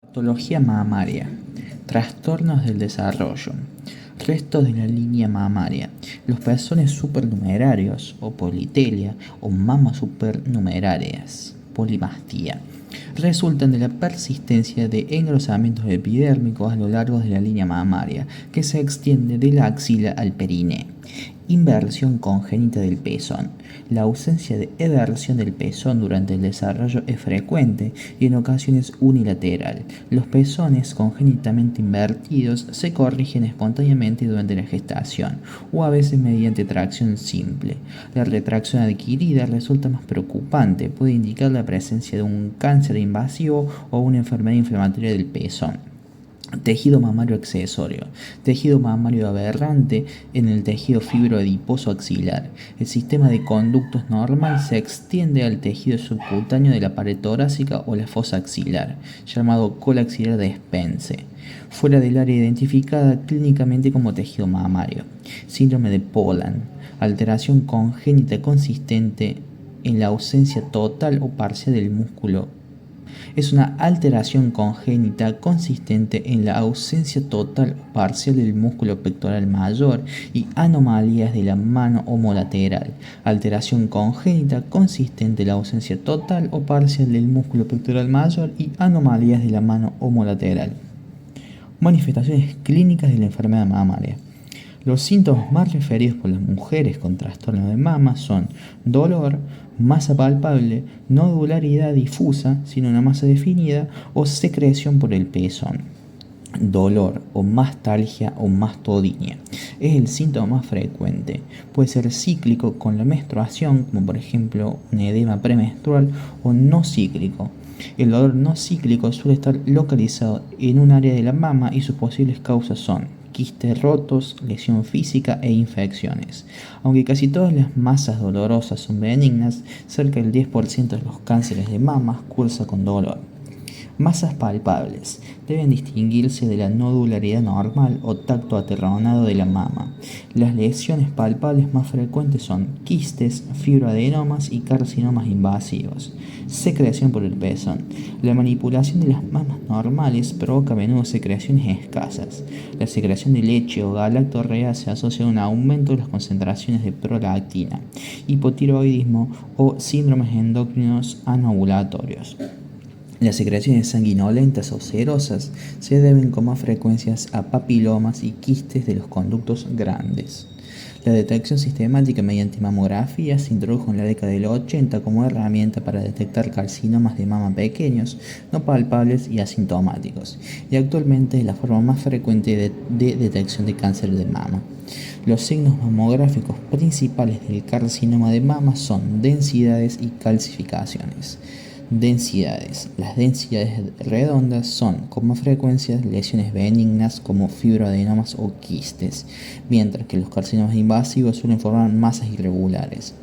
Patología mamaria, trastornos del desarrollo, restos de la línea mamaria, los pezones supernumerarios o politelia o mamas supernumerarias, polimastía, resultan de la persistencia de engrosamientos epidérmicos a lo largo de la línea mamaria que se extiende de la axila al perineo. Inversión congénita del pezón. La ausencia de eversión del pezón durante el desarrollo es frecuente y en ocasiones unilateral. Los pezones congénitamente invertidos se corrigen espontáneamente durante la gestación o a veces mediante tracción simple. La retracción adquirida resulta más preocupante, puede indicar la presencia de un cáncer invasivo o una enfermedad inflamatoria del pezón. Tejido mamario accesorio. Tejido mamario aberrante en el tejido fibroadiposo axilar. El sistema de conductos normal se extiende al tejido subcutáneo de la pared torácica o la fosa axilar, llamado cola axilar de Spence, fuera del área identificada clínicamente como tejido mamario. Síndrome de Poland. Alteración congénita consistente en la ausencia total o parcial del músculo. Es una alteración congénita consistente en la ausencia total o parcial del músculo pectoral mayor y anomalías de la mano homolateral. Alteración congénita consistente en la ausencia total o parcial del músculo pectoral mayor y anomalías de la mano homolateral. Manifestaciones clínicas de la enfermedad mamaria. Los síntomas más referidos por las mujeres con trastorno de mama son dolor, masa palpable, nodularidad difusa sin una masa definida o secreción por el pezón. Dolor o mastalgia o mastodinia es el síntoma más frecuente. Puede ser cíclico con la menstruación, como por ejemplo un edema premenstrual, o no cíclico. El dolor no cíclico suele estar localizado en un área de la mama y sus posibles causas son quistes rotos, lesión física e infecciones. Aunque casi todas las masas dolorosas son benignas, cerca del 10% de los cánceres de mama cursa con dolor. Masas palpables deben distinguirse de la nodularidad normal o tacto aterronado de la mama. Las lesiones palpables más frecuentes son quistes, fibroadenomas y carcinomas invasivos. Secreción por el pezón. La manipulación de las mamas normales provoca a menudo secreciones escasas. La secreción de leche o galactorrea se asocia a un aumento de las concentraciones de prolactina, hipotiroidismo o síndromes endocrinos anovulatorios. Las secreciones sanguinolentas o serosas se deben con más frecuencias a papilomas y quistes de los conductos grandes. La detección sistemática mediante mamografía se introdujo en la década del 80 como herramienta para detectar carcinomas de mama pequeños, no palpables y asintomáticos, y actualmente es la forma más frecuente de detección de cáncer de mama. Los signos mamográficos principales del carcinoma de mama son densidades y calcificaciones. Densidades. Las densidades redondas son con más frecuencia lesiones benignas como fibroadenomas o quistes, mientras que los carcinomas invasivos suelen formar masas irregulares.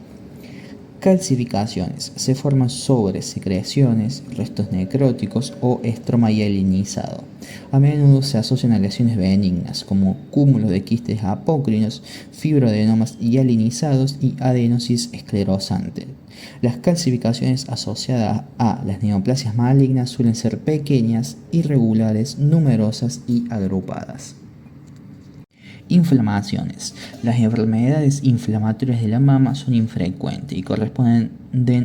Calcificaciones. Se forman sobre secreciones, restos necróticos o estroma hielinizado. A menudo se asocian a lesiones benignas como cúmulos de quistes apócrinos, fibroadenomas hialinizados y adenosis esclerosante. Las calcificaciones asociadas a las neoplasias malignas suelen ser pequeñas, irregulares, numerosas y agrupadas. Inflamaciones. Las enfermedades inflamatorias de la mama son infrecuentes y corresponden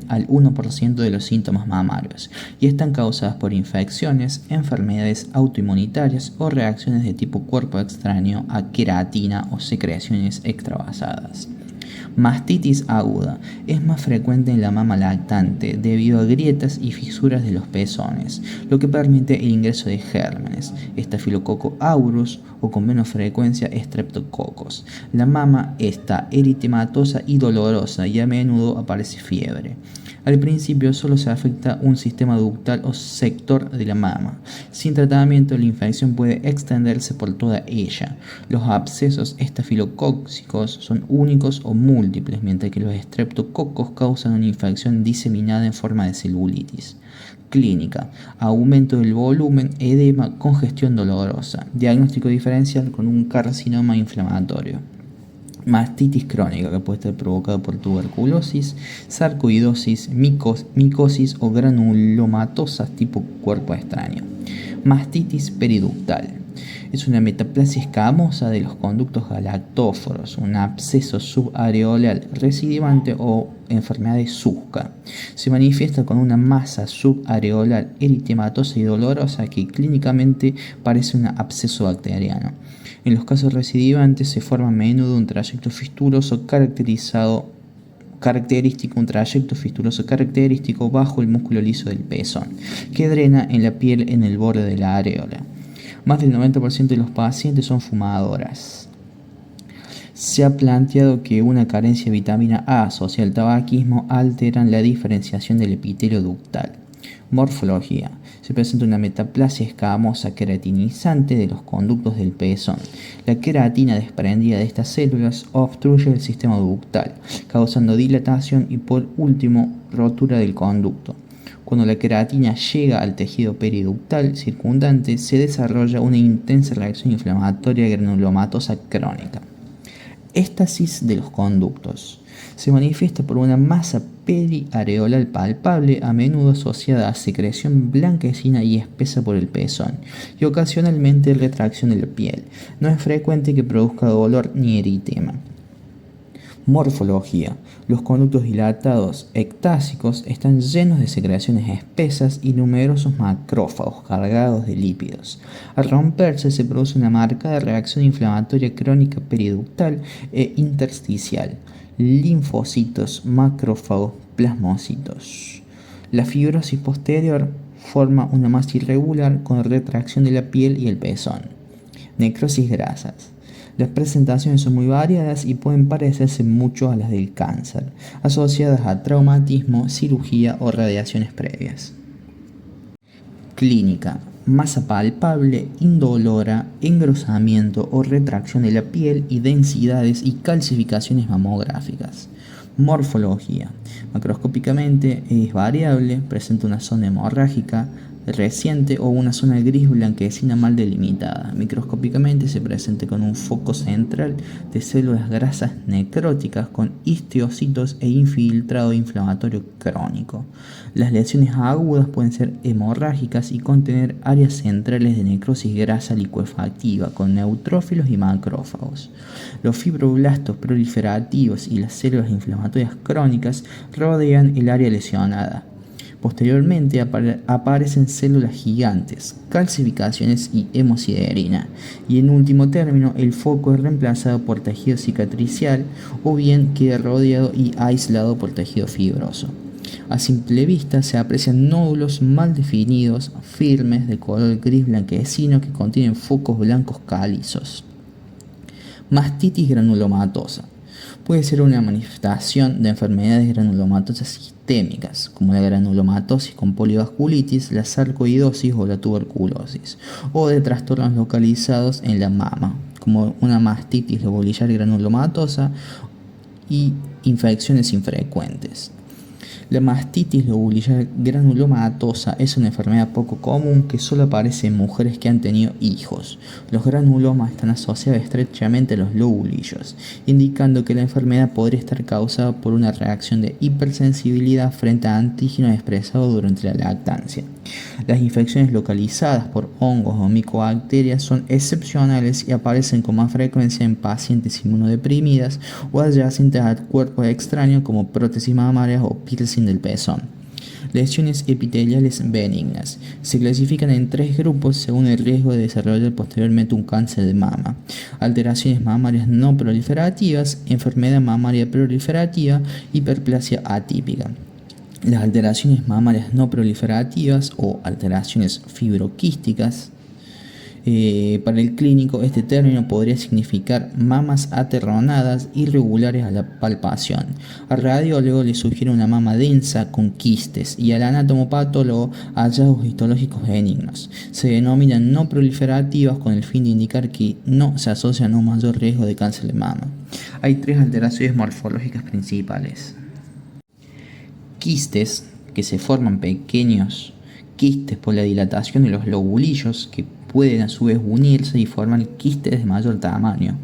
al 1% de los síntomas mamarios y están causadas por infecciones, enfermedades autoinmunitarias o reacciones de tipo cuerpo extraño a queratina o secreciones extravasadas. Mastitis aguda es más frecuente en la mama lactante debido a grietas y fisuras de los pezones, lo que permite el ingreso de gérmenes, Staphylococcus aureus o con menos frecuencia Streptococcus. La mama está eritematosa y dolorosa y a menudo aparece fiebre. Al principio solo se afecta un sistema ductal o sector de la mama. Sin tratamiento, la infección puede extenderse por toda ella. Los abscesos estafilocóccicos son únicos o múltiples, mientras que los estreptococos causan una infección diseminada en forma de celulitis. Clínica: aumento del volumen, edema, congestión dolorosa. Diagnóstico diferencial con un carcinoma inflamatorio. Mastitis crónica, que puede estar provocada por tuberculosis, sarcoidosis, micosis o granulomatosas tipo cuerpo extraño. Mastitis periductal. Es una metaplasia escamosa de los conductos galactóforos, un absceso subareolar recidivante o enfermedad de Zuska. Se manifiesta con una masa subareolar eritematosa y dolorosa que clínicamente parece un absceso bacteriano. En los casos recidivantes se forma a menudo un trayecto fistuloso característico bajo el músculo liso del pezón, que drena en la piel en el borde de la areola. Más del 90% de los pacientes son fumadoras. Se ha planteado que una carencia de vitamina A asociada al tabaquismo alteran la diferenciación del epitelio ductal. Morfología. Se presenta una metaplasia escamosa queratinizante de los conductos del pezón. La queratina desprendida de estas células obstruye el sistema ductal, causando dilatación y por último rotura del conducto. Cuando la queratina llega al tejido periductal circundante, se desarrolla una intensa reacción inflamatoria granulomatosa crónica. Éstasis de los conductos. Se manifiesta por una masa periareolar palpable, a menudo asociada a secreción blanquecina y espesa por el pezón, y ocasionalmente retracción de la piel. No es frecuente que produzca dolor ni eritema. Morfología. Los conductos dilatados ectásicos están llenos de secreciones espesas y numerosos macrófagos cargados de lípidos. Al romperse se produce una marcada reacción inflamatoria crónica periductal e intersticial. Linfocitos, macrófagos, plasmocitos. La fibrosis posterior forma una masa irregular con retracción de la piel y el pezón. Necrosis grasas. Las presentaciones son muy variadas y pueden parecerse mucho a las del cáncer, asociadas a traumatismo, cirugía o radiaciones previas. Clínica. Masa palpable, indolora, engrosamiento o retracción de la piel y densidades y calcificaciones mamográficas. Morfología. Macroscópicamente es variable, presenta una zona hemorrágica reciente o una zona gris blanquecina mal delimitada. Microscópicamente se presenta con un foco central de células grasas necróticas con histiocitos e infiltrado inflamatorio crónico. Las lesiones agudas pueden ser hemorrágicas y contener áreas centrales de necrosis grasa licuefactiva con neutrófilos y macrófagos. Los fibroblastos proliferativos y las células inflamatorias crónicas rodean el área lesionada. Posteriormente aparecen células gigantes, calcificaciones y hemosiderina, y en último término el foco es reemplazado por tejido cicatricial o bien queda rodeado y aislado por tejido fibroso. A simple vista se aprecian nódulos mal definidos, firmes, de color gris blanquecino que contienen focos blancos calizos. Mastitis granulomatosa. Puede ser una manifestación de enfermedades granulomatosas sistémicas, como la granulomatosis con polivasculitis, la sarcoidosis o la tuberculosis, o de trastornos localizados en la mama, como una mastitis lobular granulomatosa y infecciones infrecuentes. La mastitis lobular granulomatosa es una enfermedad poco común que solo aparece en mujeres que han tenido hijos. Los granulomas están asociados estrechamente a los lobulillos, indicando que la enfermedad podría estar causada por una reacción de hipersensibilidad frente a antígenos expresados durante la lactancia. Las infecciones localizadas por hongos o micobacterias son excepcionales y aparecen con más frecuencia en pacientes inmunodeprimidas o adyacentes a cuerpos extraños como prótesis mamarias o piercing del pezón. Lesiones epiteliales benignas. Se clasifican en 3 grupos según el riesgo de desarrollar posteriormente un cáncer de mama: alteraciones mamarias no proliferativas, enfermedad mamaria proliferativa, hiperplasia atípica. Las alteraciones mamarias no proliferativas o alteraciones fibroquísticas. Para el clínico, este término podría significar mamas aterronadas irregulares a la palpación. Al radiólogo le sugiere una mama densa con quistes y al anatomopatólogo hallazgos histológicos benignos. Se denominan no proliferativas con el fin de indicar que no se asocian a un mayor riesgo de cáncer de mama. Hay 3 alteraciones morfológicas principales. Quistes, que se forman pequeños quistes por la dilatación de los lobulillos que pueden a su vez unirse y formar quistes de mayor tamaño.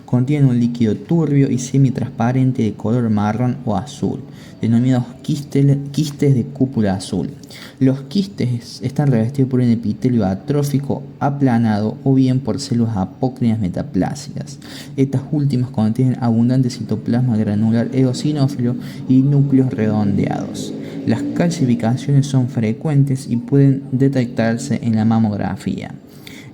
Contienen un líquido turbio y semitransparente de color marrón o azul, denominados quistes de cúpula azul. Los quistes están revestidos por un epitelio atrófico aplanado o bien por células apócrinas metaplásicas. Estas últimas contienen abundante citoplasma granular eosinófilo y núcleos redondeados. Las calcificaciones son frecuentes y pueden detectarse en la mamografía.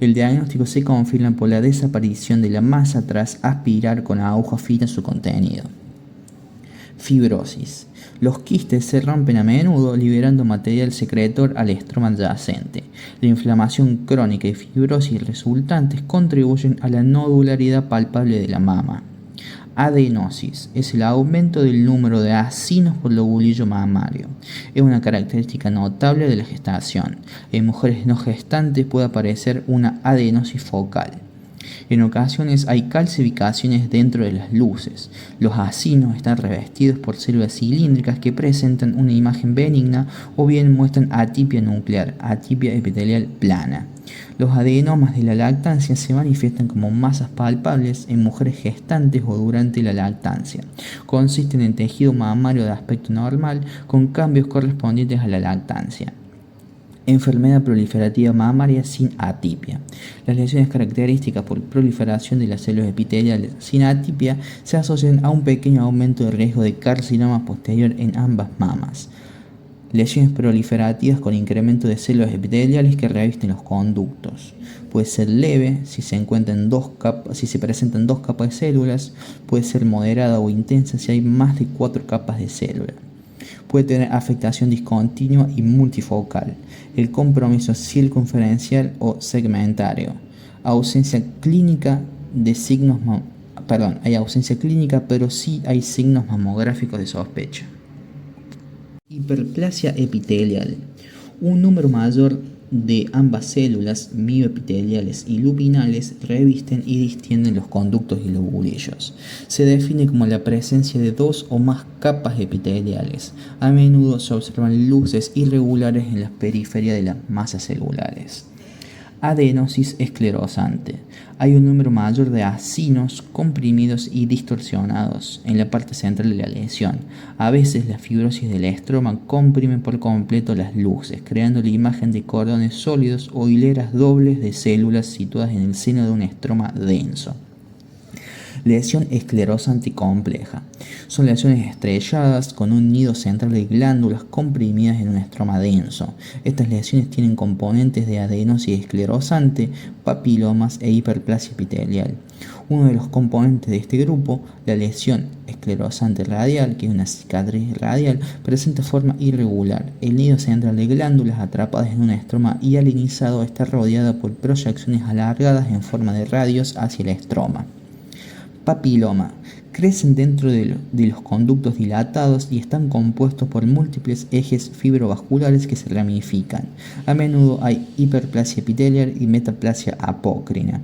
El diagnóstico se confirma por la desaparición de la masa tras aspirar con aguja fina su contenido. Fibrosis. Los quistes se rompen a menudo liberando material secretor al estroma adyacente. La inflamación crónica y fibrosis resultantes contribuyen a la nodularidad palpable de la mama. Adenosis es el aumento del número de acinos por lobulillo mamario. Es una característica notable de la gestación. En mujeres no gestantes puede aparecer una adenosis focal. En ocasiones hay calcificaciones dentro de las luces. Los acinos están revestidos por células cilíndricas que presentan una imagen benigna o bien muestran atipia nuclear, atipia epitelial plana. Los adenomas de la lactancia se manifiestan como masas palpables en mujeres gestantes o durante la lactancia. Consisten en tejido mamario de aspecto normal con cambios correspondientes a la lactancia. Enfermedad proliferativa mamaria sin atipia. Las lesiones características por proliferación de las células epiteliales sin atipia se asocian a un pequeño aumento de riesgo de carcinoma posterior en ambas mamas. Lesiones proliferativas con incremento de células epiteliales que revisten los conductos. Puede ser leve si se presentan dos capas de células. Puede ser moderada o intensa si hay más de 4 capas de células. Puede tener afectación discontinua y multifocal. El compromiso circunferencial o segmentario. Hay ausencia clínica, pero sí hay signos mamográficos de sospecha. Hiperplasia epitelial. Un número mayor de ambas células mioepiteliales y lupinales revisten y distienden los conductos y lobulillos. Se define como la presencia de 2 o más capas epiteliales. A menudo se observan luces irregulares en la periferia de las masas celulares. Adenosis esclerosante. Hay un número mayor de acinos comprimidos y distorsionados en la parte central de la lesión. A veces la fibrosis del estroma comprime por completo las luces, creando la imagen de cordones sólidos o hileras dobles de células situadas en el seno de un estroma denso. Lesión esclerosante compleja. Son lesiones estrelladas con un nido central de glándulas comprimidas en un estroma denso. Estas lesiones tienen componentes de adenosis esclerosante, papilomas e hiperplasia epitelial. Uno de los componentes de este grupo, la lesión esclerosante radial, que es una cicatriz radial, presenta forma irregular. El nido central de glándulas atrapadas en un estroma hialinizado está rodeada por proyecciones alargadas en forma de radios hacia el estroma. Papiloma. Crecen dentro de los conductos dilatados y están compuestos por múltiples ejes fibrovasculares que se ramifican. A menudo hay hiperplasia epitelial y metaplasia apócrina.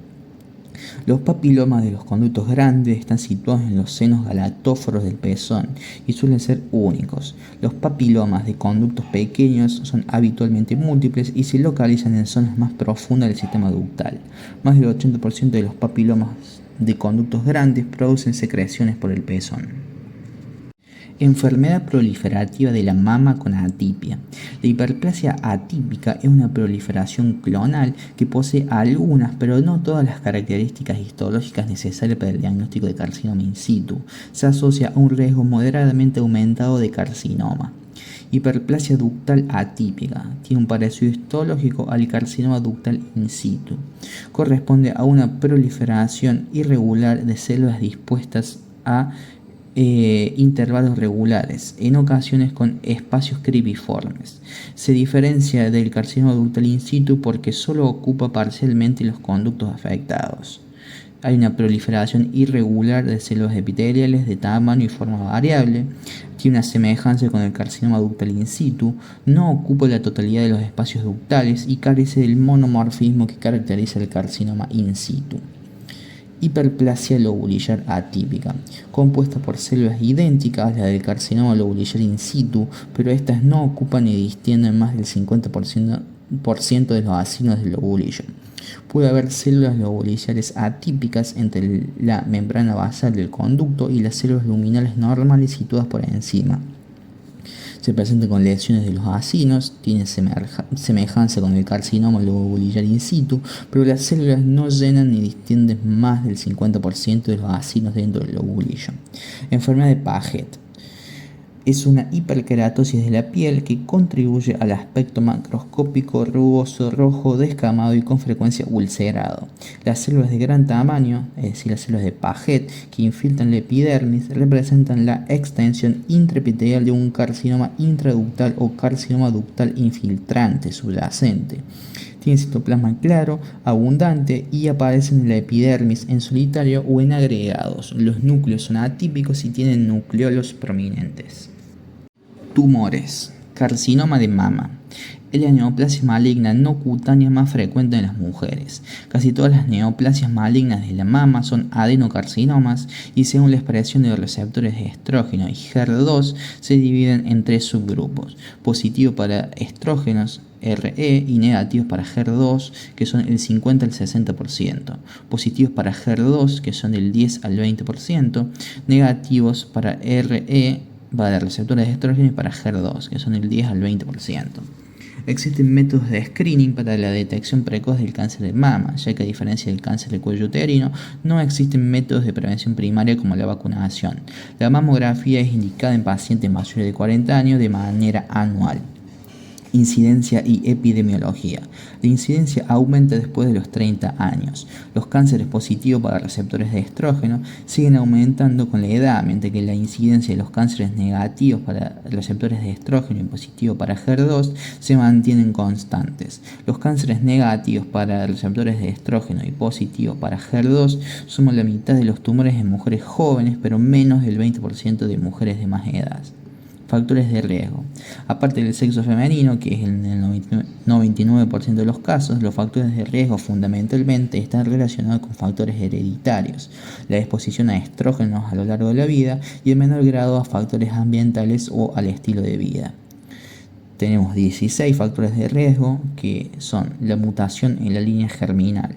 Los papilomas de los conductos grandes están situados en los senos galactóforos del pezón y suelen ser únicos. Los papilomas de conductos pequeños son habitualmente múltiples y se localizan en zonas más profundas del sistema ductal. Más del 80% de los papilomas de conductos grandes producen secreciones por el pezón. Enfermedad proliferativa de la mama con atipia. La hiperplasia atípica es una proliferación clonal que posee algunas, pero no todas las características histológicas necesarias para el diagnóstico de carcinoma in situ. Se asocia a un riesgo moderadamente aumentado de carcinoma. Hiperplasia ductal atípica. Tiene un parecido histológico al carcinoma ductal in situ. Corresponde a una proliferación irregular de células dispuestas a intervalos regulares, en ocasiones con espacios cribiformes. Se diferencia del carcinoma ductal in situ porque solo ocupa parcialmente los conductos afectados. Hay una proliferación irregular de células epiteliales de tamaño y forma variable. Tiene una semejanza con el carcinoma ductal in situ. No ocupa la totalidad de los espacios ductales y carece del monomorfismo que caracteriza el carcinoma in situ. Hiperplasia lobulillar atípica, compuesta por células idénticas a las del carcinoma lobulillar in situ, pero estas no ocupan ni distienden más del 50% de los acinos del lobulillo. Puede haber células loboliciales atípicas entre la membrana basal del conducto y las células luminales normales situadas por encima. Se presenta con lesiones de los acinos, tiene semejanza con el carcinoma lobolillar in situ, pero las células no llenan ni distienden más del 50% de los acinos dentro del lobulillo. Enfermedad de Paget. Es una hiperkeratosis de la piel que contribuye al aspecto macroscópico rugoso, rojo, descamado y con frecuencia ulcerado. Las células de gran tamaño, es decir, las células de Paget, que infiltran la epidermis, representan la extensión intraepitelial de un carcinoma intraductal o carcinoma ductal infiltrante subyacente. Tiene citoplasma claro, abundante y aparecen en la epidermis en solitario o en agregados. Los núcleos son atípicos y tienen nucleolos prominentes. Tumores. Carcinoma de mama. Es la neoplasia maligna no cutánea más frecuente en las mujeres. Casi todas las neoplasias malignas de la mama son adenocarcinomas y según la expresión de los receptores de estrógeno y HER2 se dividen en tres subgrupos: positivo para estrógenos RE y negativos para HER2, que son el 50 al 60%, positivos para HER2, que son del 10 al 20%, negativos para RE, para receptores de estrógeno, y para HER2, que son del 10 al 20%. Existen métodos de screening para la detección precoz del cáncer de mama, ya que a diferencia del cáncer de cuello uterino, no existen métodos de prevención primaria como la vacunación. La mamografía es indicada en pacientes mayores de 40 años de manera anual. Incidencia y epidemiología. La incidencia aumenta después de los 30 años. Los cánceres positivos para receptores de estrógeno siguen aumentando con la edad, mientras que la incidencia de los cánceres negativos para receptores de estrógeno y positivo para HER2 se mantienen constantes. Los cánceres negativos para receptores de estrógeno y positivos para HER2 suman la mitad de los tumores en mujeres jóvenes, pero menos del 20% de mujeres de más edad. Factores de riesgo. Aparte del sexo femenino, que es en el 99% de los casos, los factores de riesgo fundamentalmente están relacionados con factores hereditarios, la exposición a estrógenos a lo largo de la vida y en menor grado a factores ambientales o al estilo de vida. Tenemos 16 factores de riesgo, que son la mutación en la línea germinal,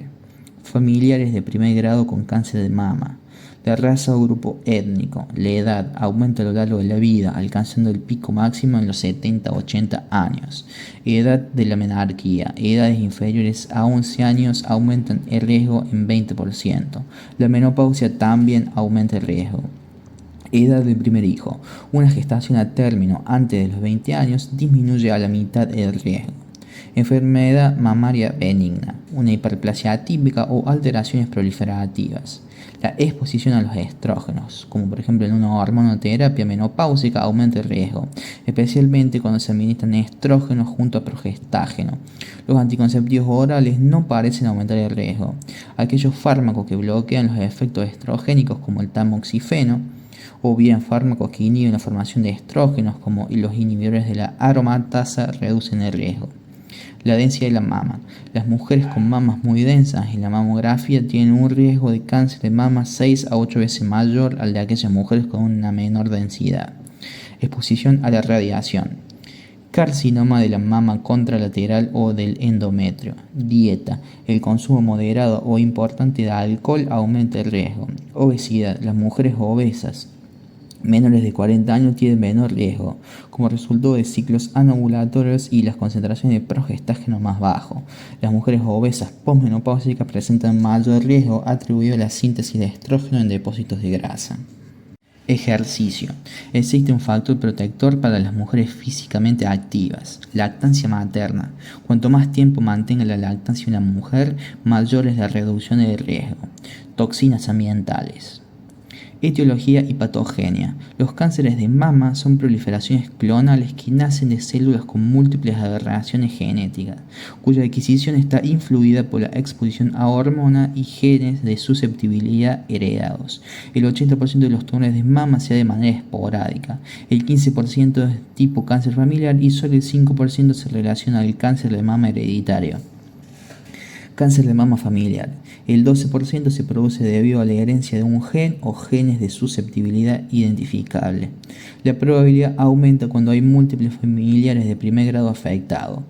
familiares de primer grado con cáncer de mama, la raza o grupo étnico, la edad aumenta a lo largo de la vida, alcanzando el pico máximo en los 70-80 años. Edad de la menarquía, edades inferiores a 11 años aumentan el riesgo en 20%. La menopausia también aumenta el riesgo. Edad del primer hijo, una gestación a término antes de los 20 años disminuye a la mitad el riesgo. Enfermedad mamaria benigna, una hiperplasia atípica o alteraciones proliferativas. La exposición a los estrógenos, como por ejemplo en una hormonoterapia menopáusica, aumenta el riesgo, especialmente cuando se administran estrógenos junto a progestágeno. Los anticonceptivos orales no parecen aumentar el riesgo. Aquellos fármacos que bloquean los efectos estrogénicos, como el tamoxifeno, o bien fármacos que inhiben la formación de estrógenos, como los inhibidores de la aromatasa, reducen el riesgo. La densidad de la mama. Las mujeres con mamas muy densas en la mamografía tienen un riesgo de cáncer de mama 6 a 8 veces mayor al de aquellas mujeres con una menor densidad. Exposición a la radiación. Carcinoma de la mama contralateral o del endometrio. Dieta. El consumo moderado o importante de alcohol aumenta el riesgo. Obesidad. Las mujeres obesas menores de 40 años tienen menor riesgo, como resultado de ciclos anovulatorios y las concentraciones de progestágeno más bajo. Las mujeres obesas posmenopáusicas presentan mayor riesgo atribuido a la síntesis de estrógeno en depósitos de grasa. Ejercicio. Existe un factor protector para las mujeres físicamente activas: lactancia materna. Cuanto más tiempo mantenga la lactancia una mujer, mayor es la reducción de riesgo. Toxinas ambientales. Etiología y patogenia. Los cánceres de mama son proliferaciones clonales que nacen de células con múltiples aberraciones genéticas, cuya adquisición está influida por la exposición a hormonas y genes de susceptibilidad heredados. El 80% de los tumores de mama se da de manera esporádica, el 15% es tipo cáncer familiar y solo el 5% se relaciona al cáncer de mama hereditario. Cáncer de mama familiar. El 12% se produce debido a la herencia de un gen o genes de susceptibilidad identificable. La probabilidad aumenta cuando hay múltiples familiares de primer grado afectados.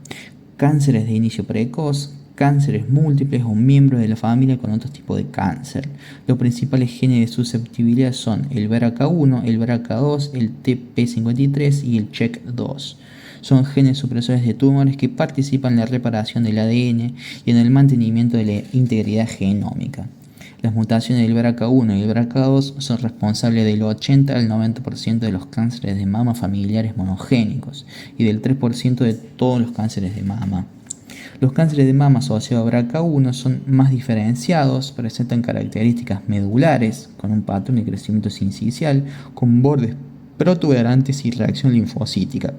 Cánceres de inicio precoz. cánceres múltiples o miembros de la familia con otros tipos de cáncer. Los principales genes de susceptibilidad son el BRCA1, el BRCA2, el TP53 y el CHEK2. Son genes supresores de tumores que participan en la reparación del ADN y en el mantenimiento de la integridad genómica. Las mutaciones del BRCA1 y el BRCA2 son responsables del 80 al 90% de los cánceres de mama familiares monogénicos y del 3% de todos los cánceres de mama. Los cánceres de mama asociados a BRCA1 son más diferenciados, presentan características medulares, con un patrón de crecimiento sincicial, con bordes protuberantes y reacción linfocítica.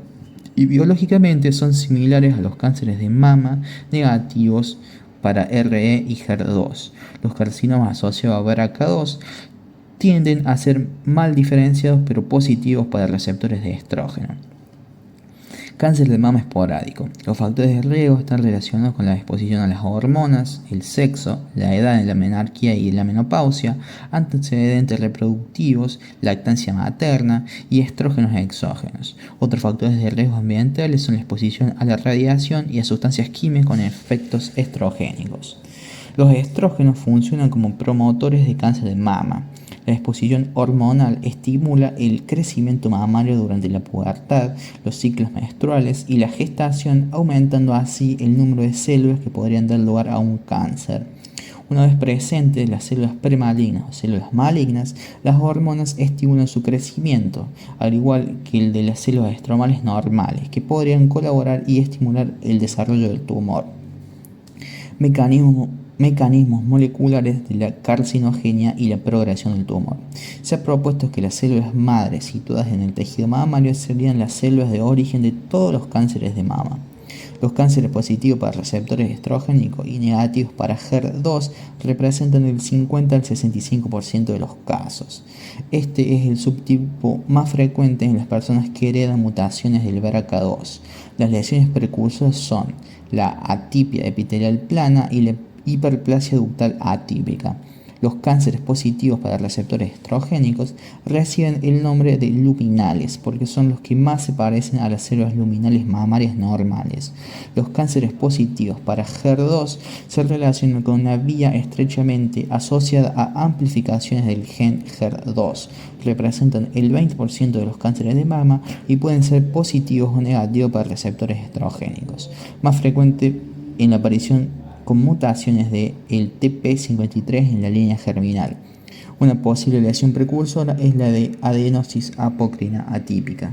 Y biológicamente son similares a los cánceres de mama negativos para RE y HER2. Los carcinomas asociados a BRCA2 tienden a ser mal diferenciados pero positivos para receptores de estrógeno. Cáncer de mama esporádico. Los factores de riesgo están relacionados con la exposición a las hormonas, el sexo, la edad en la menarquía y la menopausia, antecedentes reproductivos, lactancia materna y estrógenos exógenos. Otros factores de riesgo ambientales son la exposición a la radiación y a sustancias químicas con efectos estrogénicos. Los estrógenos funcionan como promotores de cáncer de mama. La exposición hormonal estimula el crecimiento mamario durante la pubertad, los ciclos menstruales y la gestación, aumentando así el número de células que podrían dar lugar a un cáncer. Una vez presentes las células premalignas o células malignas, las hormonas estimulan su crecimiento, al igual que el de las células estromales normales, que podrían colaborar y estimular el desarrollo del tumor. Mecanismos moleculares de la carcinogenia y la progresión del tumor. Se ha propuesto que las células madres situadas en el tejido mamario serían las células de origen de todos los cánceres de mama. Los cánceres positivos para receptores estrogénicos y negativos para HER2 representan el 50 al 65% de los casos. Este es el subtipo más frecuente en las personas que heredan mutaciones del BRCA2. Las lesiones precursoras son la atipia epitelial plana y la hiperplasia ductal atípica. Los cánceres positivos para receptores estrogénicos reciben el nombre de luminales porque son los que más se parecen a las células luminales mamarias normales. Los cánceres positivos para HER2 se relacionan con una vía estrechamente asociada a amplificaciones del gen HER2. Representan el 20% de los cánceres de mama y pueden ser positivos o negativos para receptores estrogénicos. Más frecuente en la aparición con mutaciones de el TP53 en la línea germinal. Una posible lesión precursora es la de adenosis apócrina atípica.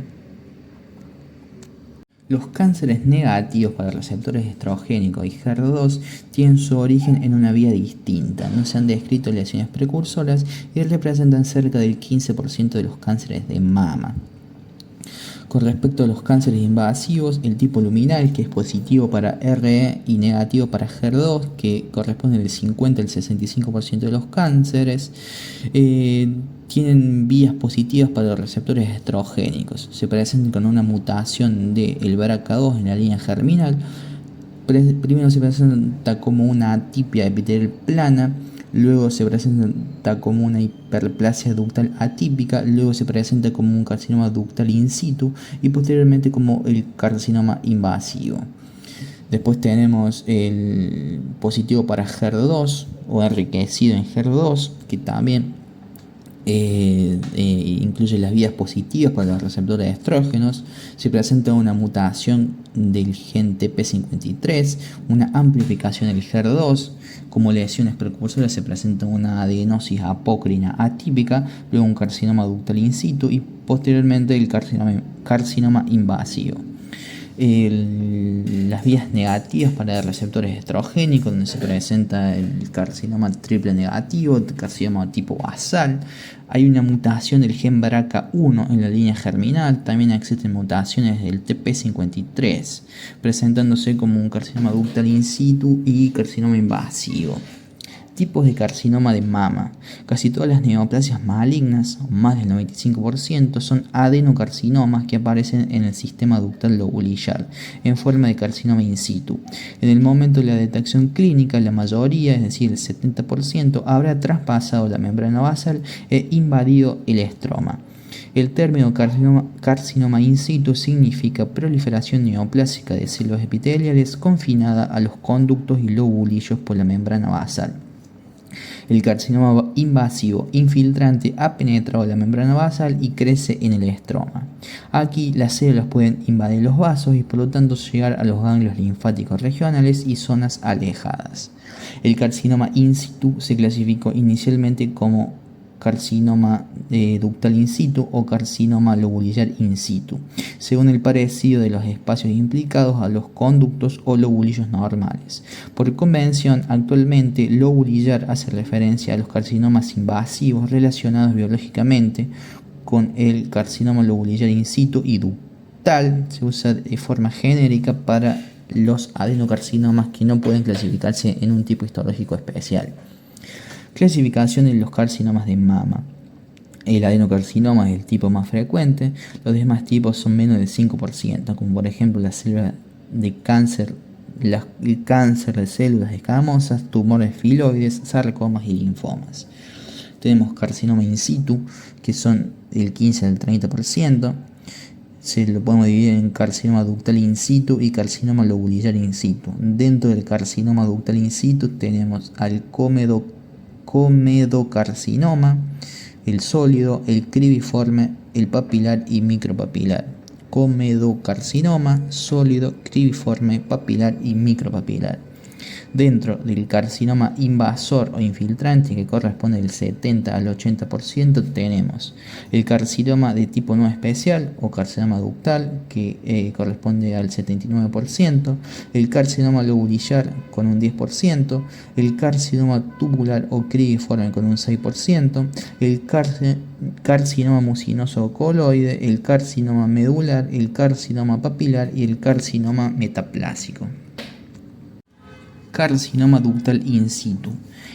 Los cánceres negativos para receptores estrogénicos y HER2 tienen su origen en una vía distinta. No se han descrito lesiones precursoras y representan cerca del 15% de los cánceres de mama. Con respecto a los cánceres invasivos, el tipo luminal, que es positivo para RE y negativo para HER2, que corresponde al 50 al 65% de los cánceres, tienen vías positivas para los receptores estrogénicos. Se presentan con una mutación del BRCA2 en la línea germinal. Primero se presenta como una atipia epitelial plana, luego se presenta como una hiperplasia ductal atípica, luego se presenta como un carcinoma ductal in situ y posteriormente como el carcinoma invasivo. Después tenemos el positivo para HER2 o enriquecido en HER2, que también incluye las vías positivas para los receptores de estrógenos. Se presenta una mutación del gen TP53, una amplificación del HER2. Como lesiones precursoras se presenta una adenosis apócrina atípica, luego un carcinoma ductal in situ y posteriormente el carcinoma invasivo. Las vías negativas para receptores estrogénicos, donde se presenta el carcinoma triple negativo, el carcinoma tipo basal. Hay una mutación del gen BRCA1 en la línea germinal. También existen mutaciones del TP53, presentándose como un carcinoma ductal in situ y carcinoma invasivo. Tipos de carcinoma de mama. Casi todas las neoplasias malignas, o más del 95%, son adenocarcinomas que aparecen en el sistema ductal lobulillar, en forma de carcinoma in situ. En el momento de la detección clínica, la mayoría, es decir, el 70%, habrá traspasado la membrana basal e invadido el estroma. El término carcinoma in situ significa proliferación neoplásica de células epiteliales confinada a los conductos y lobulillos por la membrana basal. El carcinoma invasivo infiltrante ha penetrado la membrana basal y crece en el estroma. Aquí las células pueden invadir los vasos y por lo tanto llegar a los ganglios linfáticos regionales y zonas alejadas. El carcinoma in situ se clasificó inicialmente como carcinoma ductal in situ o carcinoma lobulillar in situ, según el parecido de los espacios implicados a los conductos o lobulillos normales. Por convención, actualmente lobulillar hace referencia a los carcinomas invasivos relacionados biológicamente con el carcinoma lobulillar in situ, y ductal se usa de forma genérica para los adenocarcinomas que no pueden clasificarse en un tipo histológico especial. Clasificación de los carcinomas de mama. El adenocarcinoma es el tipo más frecuente, los demás tipos son menos del 5%, como por ejemplo la célula de cáncer, el cáncer de células escamosas, tumores filoides, sarcomas y linfomas. Tenemos carcinoma in situ, que son del 15 al 30%. Se lo podemos dividir en carcinoma ductal in situ y carcinoma lobulillar in situ. Dentro del carcinoma ductal in situ tenemos al comedocarcinoma, el sólido, el cribiforme, el papilar y micropapilar. Comedocarcinoma, sólido, cribiforme, papilar y micropapilar. Dentro del carcinoma invasor o infiltrante, que corresponde del 70 al 80%, tenemos el carcinoma de tipo no especial o carcinoma ductal, que corresponde al 79%, el carcinoma lobulillar con un 10%, el carcinoma tubular o cribiforme con un 6%, el carcinoma mucinoso coloide, el carcinoma medular, el carcinoma papilar y el carcinoma metaplásico. Carcinoma ductal in situ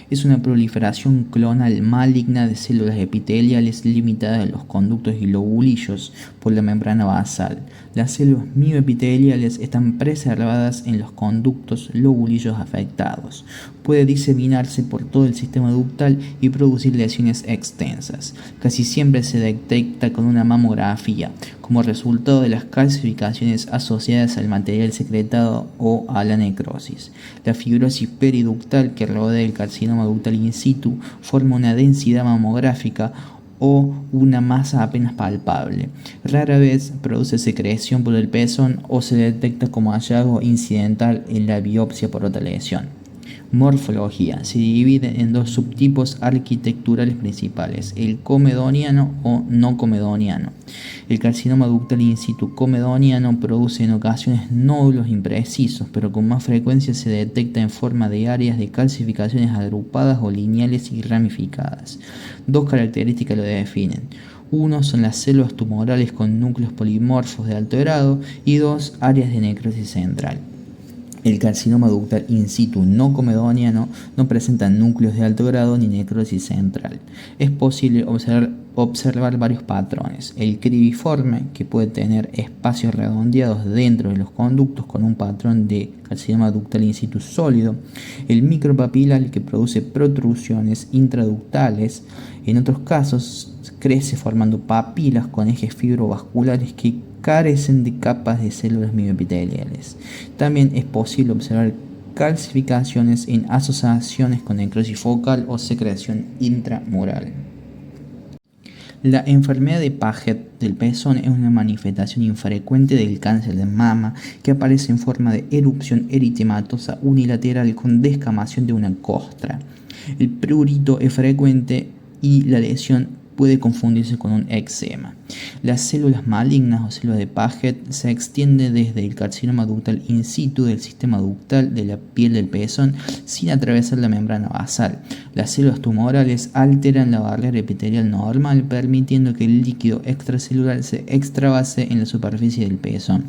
es una proliferación clonal maligna de células epiteliales limitadas a los conductos y lobulillos por la membrana basal. Las células mioepiteliales están preservadas en los conductos lobulillos afectados. Puede diseminarse por todo el sistema ductal y producir lesiones extensas. Casi siempre se detecta con una mamografía, como resultado de las calcificaciones asociadas al material secretado o a la necrosis. La fibrosis periductal que rodea el carcinoma ductal in situ forma una densidad mamográfica o una masa apenas palpable. Rara vez produce secreción por el pezón o se detecta como hallazgo incidental en la biopsia por otra lesión. Morfología. Se divide en dos subtipos arquitecturales principales: el comedoniano o no comedoniano. El carcinoma ductal in situ comedoniano produce en ocasiones nódulos imprecisos, pero con más frecuencia se detecta en forma de áreas de calcificaciones agrupadas o lineales y ramificadas. Dos características lo definen. Uno son las células tumorales con núcleos polimorfos de alto grado y dos, áreas de necrosis central. El carcinoma ductal in situ no comedoniano no presenta núcleos de alto grado ni necrosis central. Es posible observar varios patrones: el cribiforme, que puede tener espacios redondeados dentro de los conductos con un patrón de carcinoma ductal in situ sólido; el micropapilar, que produce protrusiones intraductales. En otros casos crece formando papilas con ejes fibrovasculares que carecen de capas de células mioepiteliales. También es posible observar calcificaciones en asociaciones con necrosis focal o secreción intramural. La enfermedad de Paget del pezón es una manifestación infrecuente del cáncer de mama que aparece en forma de erupción eritematosa unilateral con descamación de una costra. El prurito es frecuente y la lesión puede confundirse con un eczema. Las células malignas o células de Paget se extienden desde el carcinoma ductal in situ del sistema ductal de la piel del pezón sin atravesar la membrana basal. Las células tumorales alteran la barrera epitelial normal, permitiendo que el líquido extracelular se extravase en la superficie del pezón.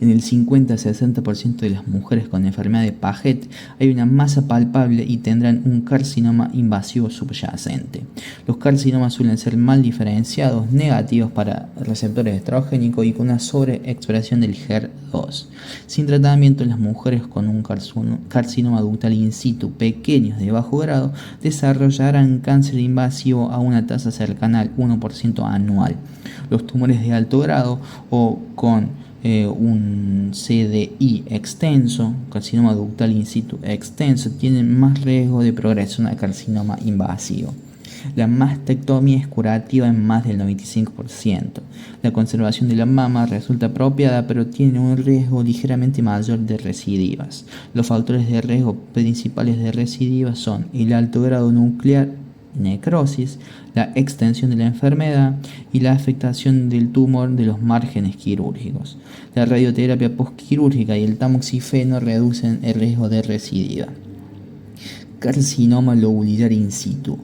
En el 50-60% de las mujeres con enfermedad de Paget hay una masa palpable y tendrán un carcinoma invasivo subyacente. Los carcinomas suelen ser mal diferenciados, negativos para receptores estrogénicos y con una sobreexpresión del HER2. Sin tratamiento, las mujeres con un carcinoma ductal in situ pequeños de bajo grado desarrollarán cáncer invasivo a una tasa cercana al 1% anual. Los tumores de alto grado o con un CDI extenso, carcinoma ductal in situ extenso, tienen más riesgo de progresión a carcinoma invasivo. La mastectomía es curativa en más del 95%. La conservación de la mama resulta apropiada, pero tiene un riesgo ligeramente mayor de recidivas. Los factores de riesgo principales de recidivas son el alto grado nuclear, necrosis, la extensión de la enfermedad y la afectación del tumor de los márgenes quirúrgicos. La radioterapia postquirúrgica y el tamoxifeno reducen el riesgo de recidiva. Carcinoma lobulillar in situ.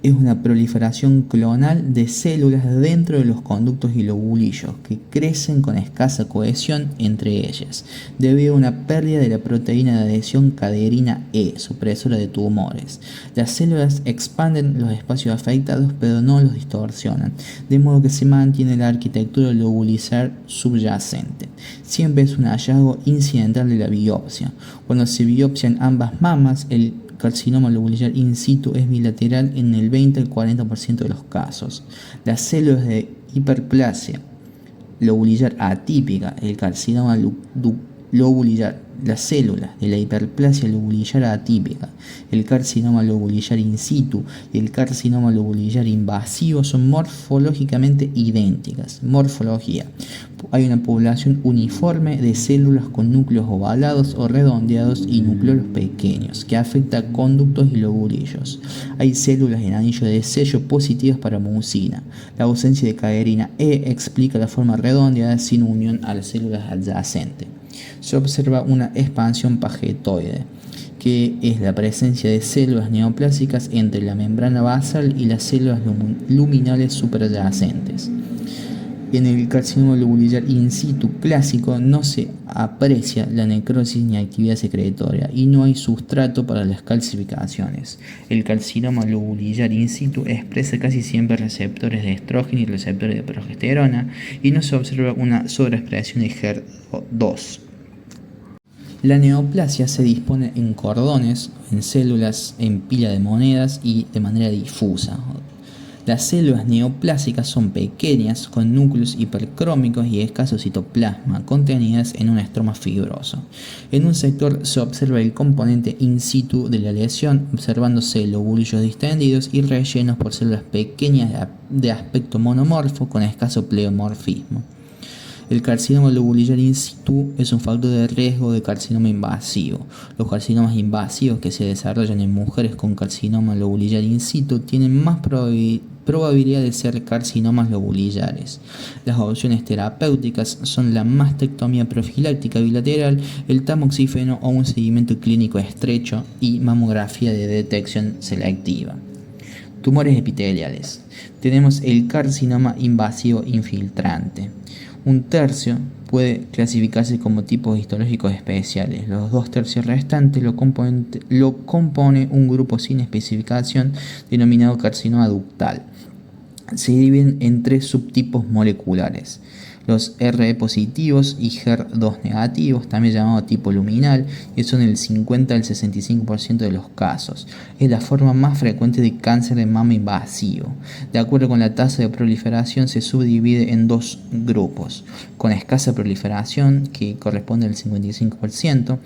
Es una proliferación clonal de células dentro de los conductos y lobulillos que crecen con escasa cohesión entre ellas, debido a una pérdida de la proteína de adhesión caderina E, supresora de tumores. Las células expanden los espacios afectados, pero no los distorsionan, de modo que se mantiene la arquitectura lobulillar subyacente. Siempre es un hallazgo incidental de la biopsia. Cuando se biopsian ambas mamas, el carcinoma lobulillar in situ es bilateral en el 20 al 40% de los casos. Las células de hiperplasia lobulillar atípica, el carcinoma lobulillar, las células de la hiperplasia lobulillar atípica, el carcinoma lobulillar in situ y el carcinoma lobulillar invasivo son morfológicamente idénticas. Morfología. Hay una población uniforme de células con núcleos ovalados o redondeados y núcleos pequeños, que afecta a conductos y lobulillos. Hay células en anillo de sello positivas para mucina. La ausencia de caderina E explica la forma redondeada sin unión a las células adyacentes. Se observa una expansión pagetoide, que es la presencia de células neoplásicas entre la membrana basal y las células luminales superadyacentes. En el carcinoma lobulillar in situ clásico no se aprecia la necrosis ni actividad secretoria y no hay sustrato para las calcificaciones. El carcinoma lobulillar in situ expresa casi siempre receptores de estrógeno y receptores de progesterona y no se observa una sobreexpresión de HER2. La neoplasia se dispone en cordones, en células en pila de monedas y de manera difusa. Las células neoplásicas son pequeñas, con núcleos hipercrómicos y escaso citoplasma, contenidas en un estroma fibroso. En un sector se observa el componente in situ de la lesión, observándose lobulillos distendidos y rellenos por células pequeñas de aspecto monomorfo con escaso pleomorfismo. El carcinoma lobulillar in situ es un factor de riesgo de carcinoma invasivo. Los carcinomas invasivos que se desarrollan en mujeres con carcinoma lobulillar in situ tienen más probabilidad de ser carcinomas lobulillares. Las opciones terapéuticas son la mastectomía profiláctica bilateral, el tamoxifeno o un seguimiento clínico estrecho y mamografía de detección selectiva. Tumores epiteliales. Tenemos el carcinoma invasivo infiltrante. Un tercio puede clasificarse como tipos histológicos especiales. Los 2/3 restantes lo compone un grupo sin especificación denominado carcinoma ductal. Se dividen en 3 subtipos moleculares: los RE positivos y HER2 negativos, también llamado tipo luminal, que son el 50 al 65% de los casos. Es la forma más frecuente de cáncer de mama invasivo. De acuerdo con la tasa de proliferación, se subdivide en 2 grupos: con escasa proliferación, que corresponde al 55%,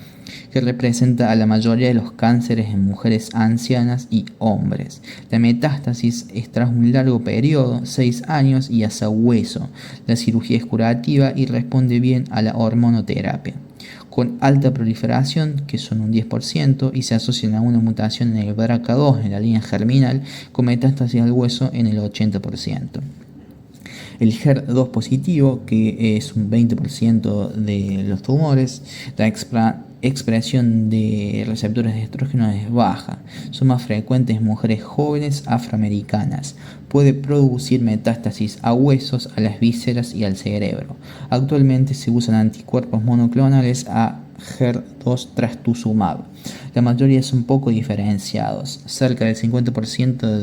que representa a la mayoría de los cánceres en mujeres ancianas y hombres. La metástasis es tras un largo periodo, 6 años, y hasta hueso. La cirugía es curativa y responde bien a la hormonoterapia. Con alta proliferación, que son un 10%, y se asocian a una mutación en el BRCA2 en la línea germinal, con metástasis al hueso en el 80%. El HER2 positivo, que es un 20% de los tumores, la expresión de receptores de estrógeno es baja. Son más frecuentes en mujeres jóvenes afroamericanas. Puede producir metástasis a huesos, a las vísceras y al cerebro. Actualmente se usan anticuerpos monoclonales a HER2 trastuzumab. La mayoría son poco diferenciados, cerca del 50%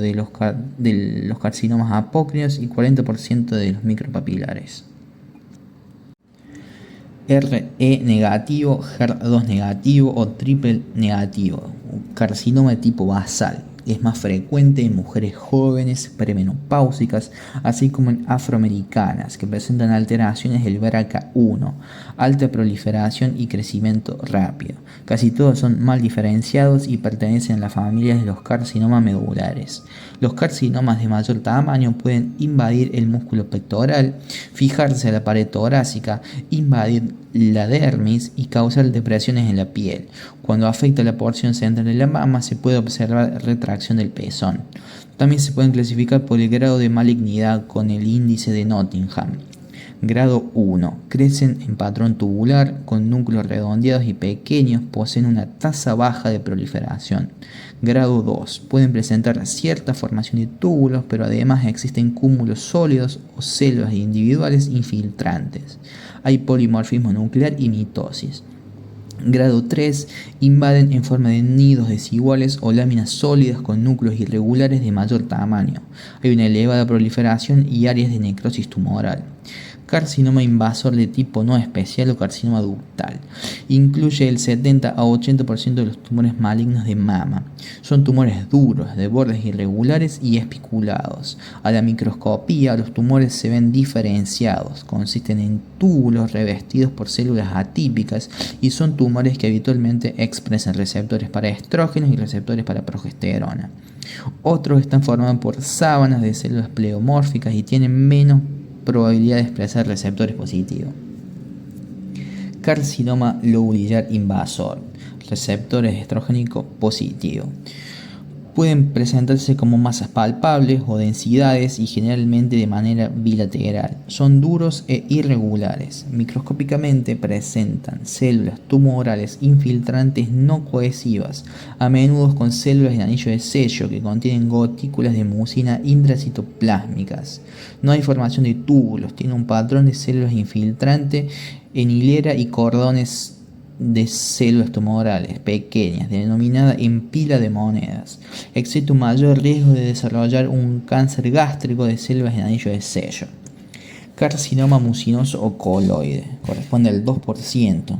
de los carcinomas apócrinos y 40% de los micropapilares. RE negativo, HER2 negativo o triple negativo, carcinoma de tipo basal. Es más frecuente en mujeres jóvenes premenopáusicas, así como en afroamericanas que presentan alteraciones del BRCA1, alta proliferación y crecimiento rápido. Casi todos son mal diferenciados y pertenecen a la familia de los carcinomas medulares. Los carcinomas de mayor tamaño pueden invadir el músculo pectoral, fijarse a la pared torácica, invadir la dermis y causar depresiones en la piel. Cuando afecta la porción central de la mama se puede observar retracción del pezón. También se pueden clasificar por el grado de malignidad con el índice de Nottingham. Grado 1. Crecen en patrón tubular, con núcleos redondeados y pequeños, poseen una tasa baja de proliferación. Grado 2. Pueden presentar cierta formación de túbulos, pero además existen cúmulos sólidos o células individuales infiltrantes. Hay polimorfismo nuclear y mitosis. Grado 3. Invaden en forma de nidos desiguales o láminas sólidas con núcleos irregulares de mayor tamaño. Hay una elevada proliferación y áreas de necrosis tumoral. Carcinoma invasor de tipo no especial o carcinoma ductal. Incluye el 70 a 80% de los tumores malignos de mama. Son tumores duros, de bordes irregulares y espiculados. A la microscopía, los tumores se ven diferenciados. Consisten en túbulos revestidos por células atípicas y son tumores que habitualmente expresan receptores para estrógenos y receptores para progesterona. Otros están formados por sábanas de células pleomórficas y tienen menos probabilidad de expresar receptores positivos. Carcinoma lobulillar invasor, receptores estrogénicos positivos. Pueden presentarse como masas palpables o densidades y generalmente de manera bilateral. Son duros e irregulares. Microscópicamente presentan células tumorales infiltrantes no cohesivas, a menudo con células de anillo de sello que contienen gotículas de mucina intracitoplásmicas. No hay formación de túbulos, tiene un patrón de células infiltrantes en hilera y cordones de células tumorales pequeñas, denominada en pila de monedas. Existe un mayor riesgo de desarrollar un cáncer gástrico de células de anillo de sello. Carcinoma mucinoso o coloide, corresponde al 2%.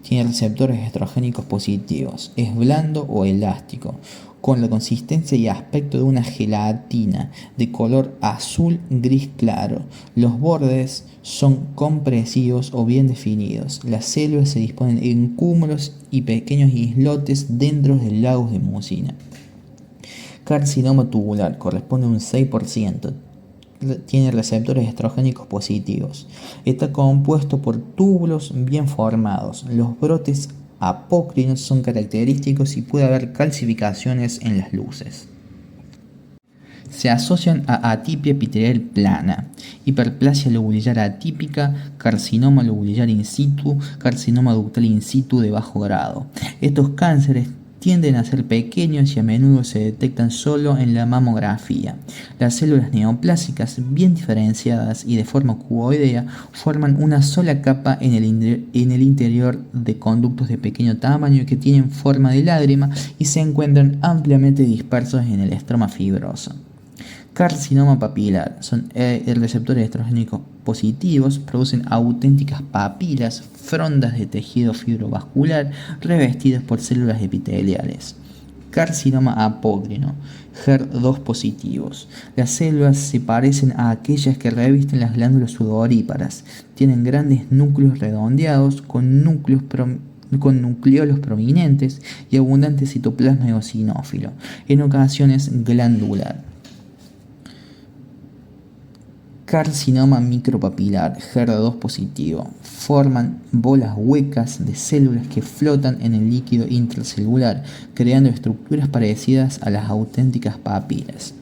Tiene receptores estrogénicos positivos. Es blando o elástico, con la consistencia y aspecto de una gelatina de color azul gris claro. Los bordes son compresivos o bien definidos. Las células se disponen en cúmulos y pequeños islotes dentro del lagos de mucina. Carcinoma tubular, corresponde a un 6%. Tiene receptores estrogénicos positivos. Está compuesto por túbulos bien formados. Los brotes apócrinos son característicos y puede haber calcificaciones en las luces. Se asocian a atipia epitelial plana, hiperplasia lobulillar atípica, carcinoma lobulillar in situ, carcinoma ductal in situ de bajo grado. Estos cánceres tienden a ser pequeños y a menudo se detectan solo en la mamografía. Las células neoplásicas, bien diferenciadas y de forma cuboidea, forman una sola capa en el interior de conductos de pequeño tamaño que tienen forma de lágrima y se encuentran ampliamente dispersos en el estroma fibroso. Carcinoma papilar, son receptores estrogénicos positivos, producen auténticas papilas, frondas de tejido fibrovascular revestidas por células epiteliales. Carcinoma apócrino, HER2 positivos. Las células se parecen a aquellas que revisten las glándulas sudoríparas. Tienen grandes núcleos redondeados con nucleolos prominentes y abundante citoplasma eosinófilo, en ocasiones glandular. Carcinoma micropapilar, HER2 positivo. Forman bolas huecas de células que flotan en el líquido intracelular, creando estructuras parecidas a las auténticas papilas.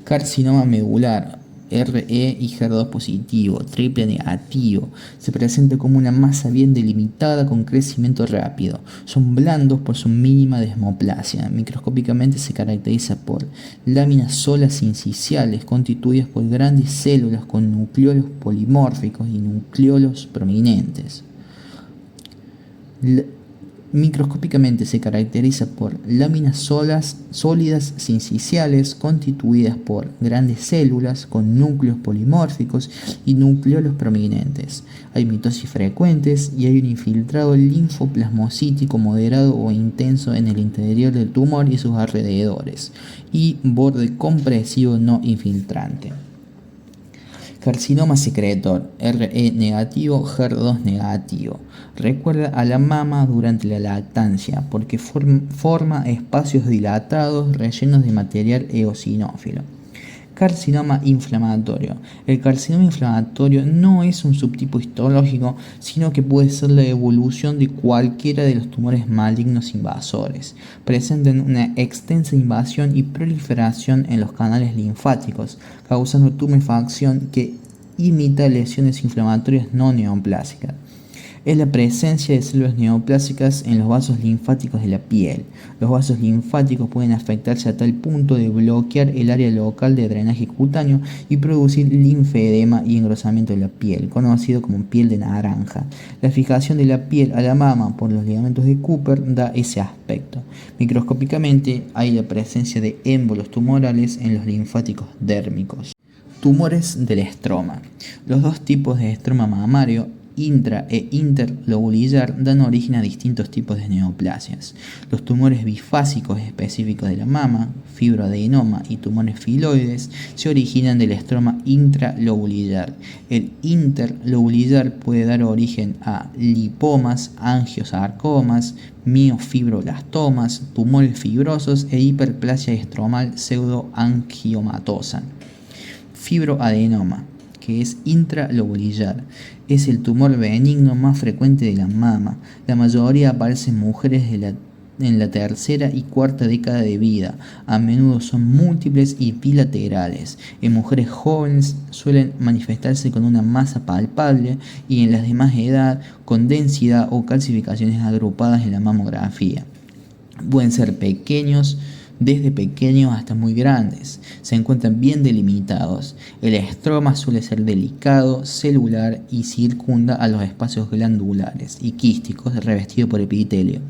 Carcinoma medular Re y HER2 positivo, triple negativo. Se presenta como una masa bien delimitada con crecimiento rápido. Son blandos por su mínima desmoplasia. Microscópicamente se caracteriza por láminas solas incisionales constituidas por grandes células con nucleolos polimórficos y nucleolos prominentes. Microscópicamente se caracteriza por láminas sólidas sinciciales constituidas por grandes células con núcleos polimórficos y nucleolos prominentes. Hay mitosis frecuentes y hay un infiltrado linfoplasmocítico moderado o intenso en el interior del tumor y sus alrededores, y borde compresivo no infiltrante. Carcinoma secretor, Re negativo, HER2 negativo. Recuerda a la mama durante la lactancia porque forma espacios dilatados rellenos de material eosinófilo. Carcinoma inflamatorio. El carcinoma inflamatorio no es un subtipo histológico, sino que puede ser la evolución de cualquiera de los tumores malignos invasores. Presentan una extensa invasión y proliferación en los canales linfáticos, causando tumefacción que imita lesiones inflamatorias no neoplásicas. Es la presencia de células neoplásicas en los vasos linfáticos de la piel. Los vasos linfáticos pueden afectarse a tal punto de bloquear el área local de drenaje cutáneo y producir linfedema y engrosamiento de la piel, conocido como piel de naranja. La fijación de la piel a la mama por los ligamentos de Cooper da ese aspecto. Microscópicamente hay la presencia de émbolos tumorales en los linfáticos dérmicos. Tumores del estroma. Los dos tipos de estroma mamario, intra e interlobulillar, dan origen a distintos tipos de neoplasias. Los tumores bifásicos específicos de la mama, fibroadenoma y tumores filoides se originan del estroma intralobulillar. El interlobulillar puede dar origen a lipomas, angiosarcomas, miofibroblastomas, tumores fibrosos e hiperplasia estromal pseudoangiomatosa. Fibroadenoma, que es intralobulillar, es el tumor benigno más frecuente de la mama. La mayoría aparece en mujeres en la tercera y cuarta década de vida. A menudo son múltiples y bilaterales. En mujeres jóvenes suelen manifestarse con una masa palpable y en las de más edad con densidad o calcificaciones agrupadas en la mamografía. Pueden ser desde pequeños hasta muy grandes. Se encuentran bien delimitados. El estroma suele ser delicado, celular y circunda a los espacios glandulares y quísticos revestidos por epitelio.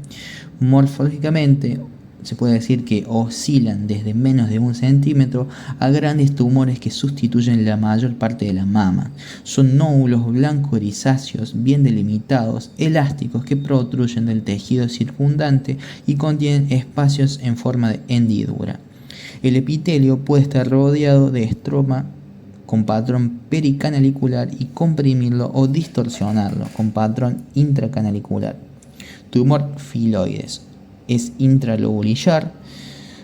Morfológicamente, se puede decir que oscilan desde menos de 1 centímetro a grandes tumores que sustituyen la mayor parte de la mama. Son nódulos blanco grisáceos bien delimitados, elásticos que protruyen del tejido circundante y contienen espacios en forma de hendidura. El epitelio puede estar rodeado de estroma con patrón pericanalicular y comprimirlo o distorsionarlo con patrón intracanalicular. Tumor filoides. Es intralobulillar,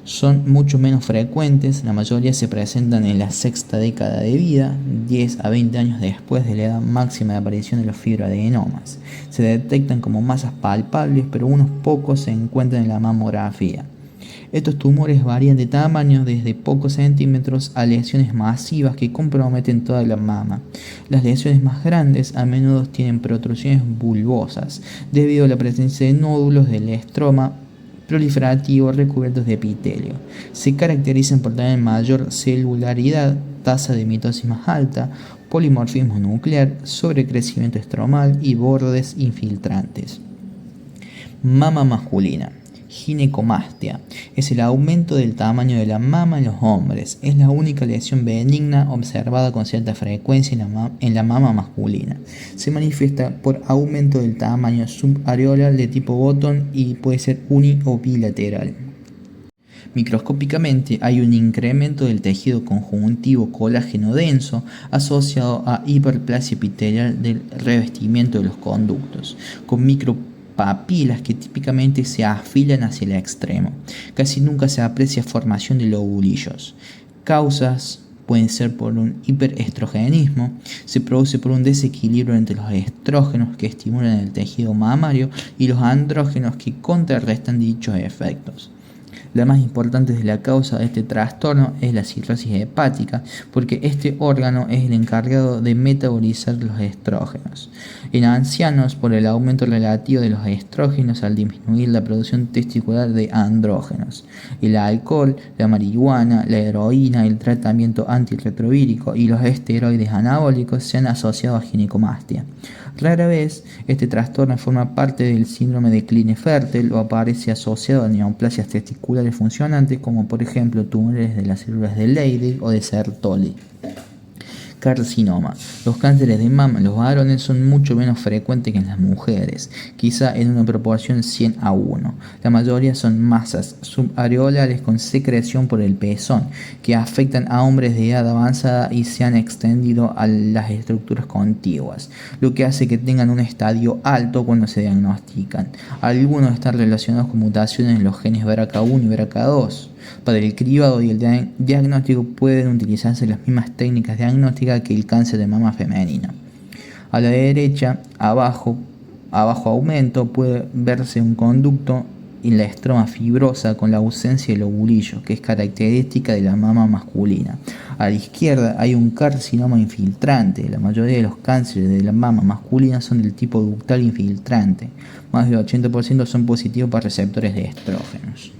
son mucho menos frecuentes, la mayoría se presentan en la sexta década de vida, 10 a 20 años después de la edad máxima de aparición de los fibroadenomas. Se detectan como masas palpables, pero unos pocos se encuentran en la mamografía. Estos tumores varían de tamaño desde pocos centímetros a lesiones masivas que comprometen toda la mama. Las lesiones más grandes a menudo tienen protrusiones bulbosas debido a la presencia de nódulos del estroma proliferativo recubiertos de epitelio. Se caracterizan por tener mayor celularidad, tasa de mitosis más alta, polimorfismo nuclear, sobrecrecimiento estromal y bordes infiltrantes. Mama masculina. Ginecomastia. Es el aumento del tamaño de la mama en los hombres. Es la única lesión benigna observada con cierta frecuencia en la mama masculina. Se manifiesta por aumento del tamaño subareolar de tipo botón y puede ser uni o bilateral. Microscópicamente hay un incremento del tejido conjuntivo colágeno denso asociado a hiperplasia epitelial del revestimiento de los conductos, con micropapilas que típicamente se afilan hacia el extremo. Casi nunca se aprecia formación de lobulillos. Causas pueden ser por un hiperestrogenismo, se produce por un desequilibrio entre los estrógenos que estimulan el tejido mamario y los andrógenos que contrarrestan dichos efectos. La más importante de la causa de este trastorno es la cirrosis hepática, porque este órgano es el encargado de metabolizar los estrógenos. En ancianos, por el aumento relativo de los estrógenos al disminuir la producción testicular de andrógenos. El alcohol, la marihuana, la heroína, el tratamiento antirretrovírico y los esteroides anabólicos se han asociado a ginecomastia. Rara vez, este trastorno forma parte del síndrome de Klinefelter o aparece asociado a neoplasias testiculares funcionantes, como por ejemplo tumores de las células de Leydig o de Sertoli. Carcinoma. Los cánceres de mama en los varones son mucho menos frecuentes que en las mujeres, quizá en una proporción 100 a 1. La mayoría son masas subareolares con secreción por el pezón, que afectan a hombres de edad avanzada y se han extendido a las estructuras contiguas, lo que hace que tengan un estadio alto cuando se diagnostican. Algunos están relacionados con mutaciones en los genes BRCA1 y BRCA2. Para el cribado y el diagnóstico pueden utilizarse las mismas técnicas diagnósticas que el cáncer de mama femenino. A la derecha, abajo aumento, puede verse un conducto en la estroma fibrosa con la ausencia del ovulillo, que es característica de la mama masculina. A la izquierda hay un carcinoma infiltrante. La mayoría de los cánceres de la mama masculina son del tipo ductal infiltrante. Más del 80% son positivos para receptores de estrógenos.